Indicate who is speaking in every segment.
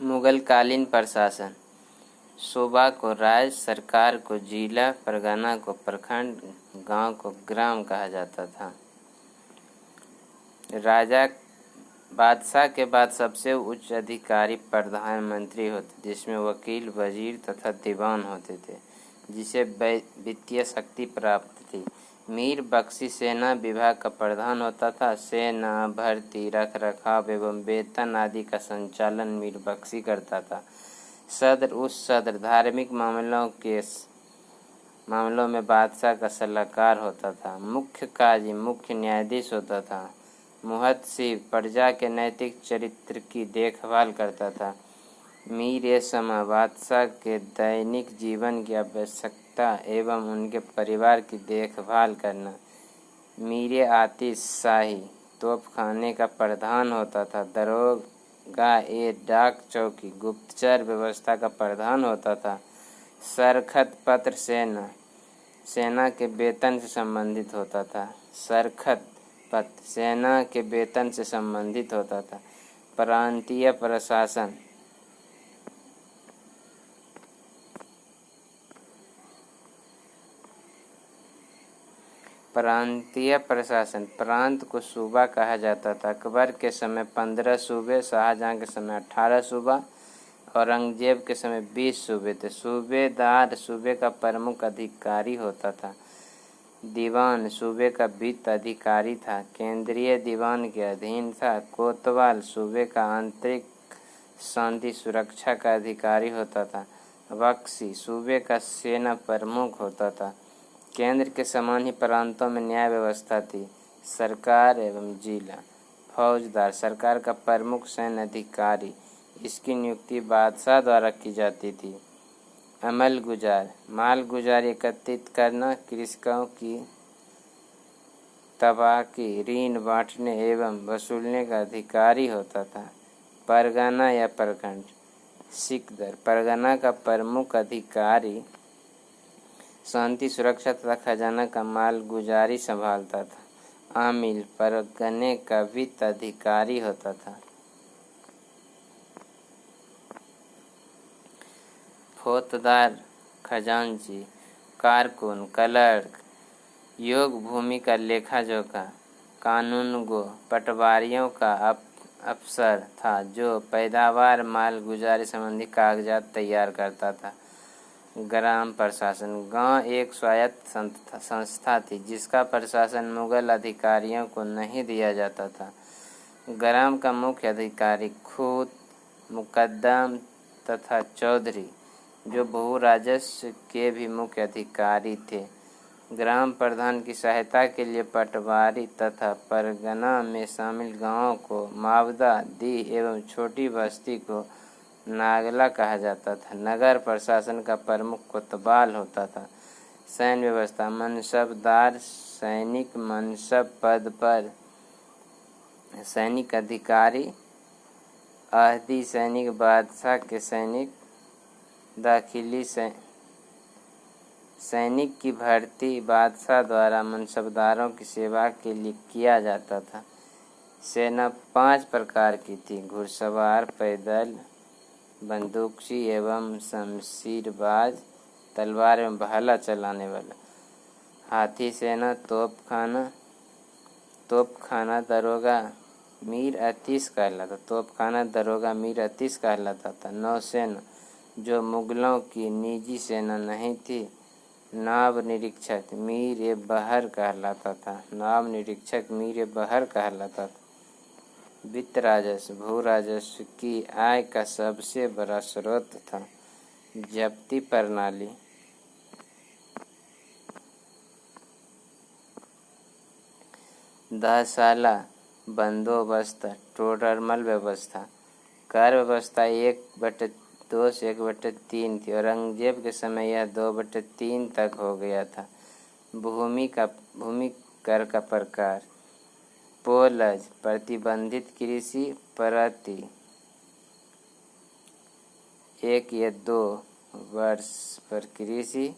Speaker 1: मुगलकालीन प्रशासन। सूबा को राज्य, सरकार को जिला, परगना को प्रखंड, गांव को ग्राम कहा जाता था। राजा बादशाह के बाद सबसे उच्च अधिकारी प्रधानमंत्री होते, जिसमें वकील, वजीर तथा दीवान होते थे, जिसे वित्तीय शक्ति प्राप्त थी। मीर बख्शी सेना विभाग का प्रधान होता था। सेना, भर्ती, रखरखाव एवं वेतन आदि का संचालन मीर बख्शी करता था। सदर धार्मिक मामलों में बादशाह का सलाहकार होता था। मुख्य काजी मुख्य न्यायाधीश होता था। मुहतसिब प्रजा के नैतिक चरित्र की देखभाल करता था। मीर समा बादशाह के दैनिक जीवन की आवश्यकता एवं उनके परिवार की देखभाल करना। मीर आतिश शाही तोपखाने का प्रधान होता था। दरोगा डाक चौकी गुप्तचर व्यवस्था का प्रधान होता था। सरखत पत्र सेना के वेतन से संबंधित होता था। सरखत पत्र सेना के वेतन से संबंधित होता था। प्रांतीय प्रशासन प्रांत को सूबा कहा जाता था। अकबर के समय 15 सूबे, शाहजहां के समय 18 सूबा, औरंगजेब के समय 20 सूबे थे। सूबेदार सूबे का प्रमुख अधिकारी होता था। दीवान सूबे का वित्त अधिकारी था, केंद्रीय दीवान के अधीन था। कोतवाल सूबे का आंतरिक शांति सुरक्षा का अधिकारी होता था। बख्शी सूबे का सेना प्रमुख होता था। केंद्र के समान ही प्रांतों में न्याय व्यवस्था थी। सरकार एवं जिला। फौजदार सरकार का प्रमुख सैन्य अधिकारी, इसकी नियुक्ति बादशाह द्वारा की जाती थी। अमल गुजार माल गुजार एकत्रित करना, कृषकों की तबाकी, ऋण बांटने एवं वसूलने का अधिकारी होता था। परगना या प्रखंड सिकदर परगना का प्रमुख अधिकारी शांति सुरक्षा तथा खजाना का माल गुजारी संभालता था। आमिल परगने का वित्त अधिकारी होता था। फौजदार खजांची, कारकुन, क्लर्क, योग भूमि का लेखा जोखा, कानूनगो पटवारियों का अफसर था, जो पैदावार माल गुजारी संबंधी कागजात तैयार करता था। ग्राम प्रशासन गांव एक स्वायत्त संस्था थी, जिसका प्रशासन मुगल अधिकारियों को नहीं दिया जाता था। ग्राम का मुख्य अधिकारी खूत, मुकद्दम तथा चौधरी, जो भू राजस्व के भी मुख्य अधिकारी थे। ग्राम प्रधान की सहायता के लिए पटवारी तथा परगना में शामिल गांवों को मावदा, दीह एवं छोटी बस्ती को नागला कहा जाता था। नगर प्रशासन का प्रमुख कोतवाल होता था। सैन्य व्यवस्था मनसबदार सैनिक, मनसब पद पर सैनिक अधिकारी, अहदी सैनिक, बादशाह के सैनिक, दाखिली सैनिक की भर्ती बादशाह द्वारा मनसबदारों की सेवा के लिए किया जाता था। सेना 5 प्रकार की थी: घुड़सवार, पैदल, बंदूकची एवं शमशीरबाज, तलवार एवं भाला चलाने वाला। हाथी सेना, तोपखाना दरोगा मीर अतीश कहलाता था। नौसेना, जो मुगलों की निजी सेना नहीं थी। नाब निरीक्षक मीर बहर कहलाता था। वित्त राजस्व भू राजस्व की आय का सबसे बड़ा स्रोत था। जब्ती प्रणाली दहशाला, बंदोबस्त, टोडरमल व्यवस्था। कर व्यवस्था 1/2 से 1/3 थी। औरंगजेब के समय यह 2/3 तक हो गया था। भूमि कर का प्रकार: पोलज प्रतिबंधित कृषि, प्रति 1 या 2 वर्ष पर कृषि,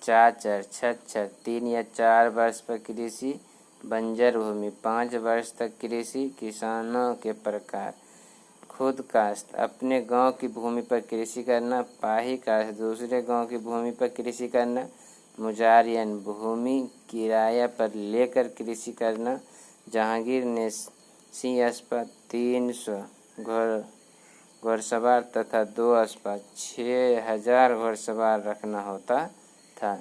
Speaker 1: चाचर, छच्छर 3 या 4 वर्ष पर कृषि, बंजर भूमि 5 वर्ष तक कृषि। किसानों के प्रकार: खुद काश्त अपने गांव की भूमि पर कृषि करना, पाही काश्त दूसरे गांव की भूमि पर कृषि करना, मुजारियन भूमि किराया पर लेकर कृषि करना। जहांगीर ने सिंह अस्पा 300 घुड़सवार तथा 2 अस्पा 6000 घुड़सवार रखना होता था।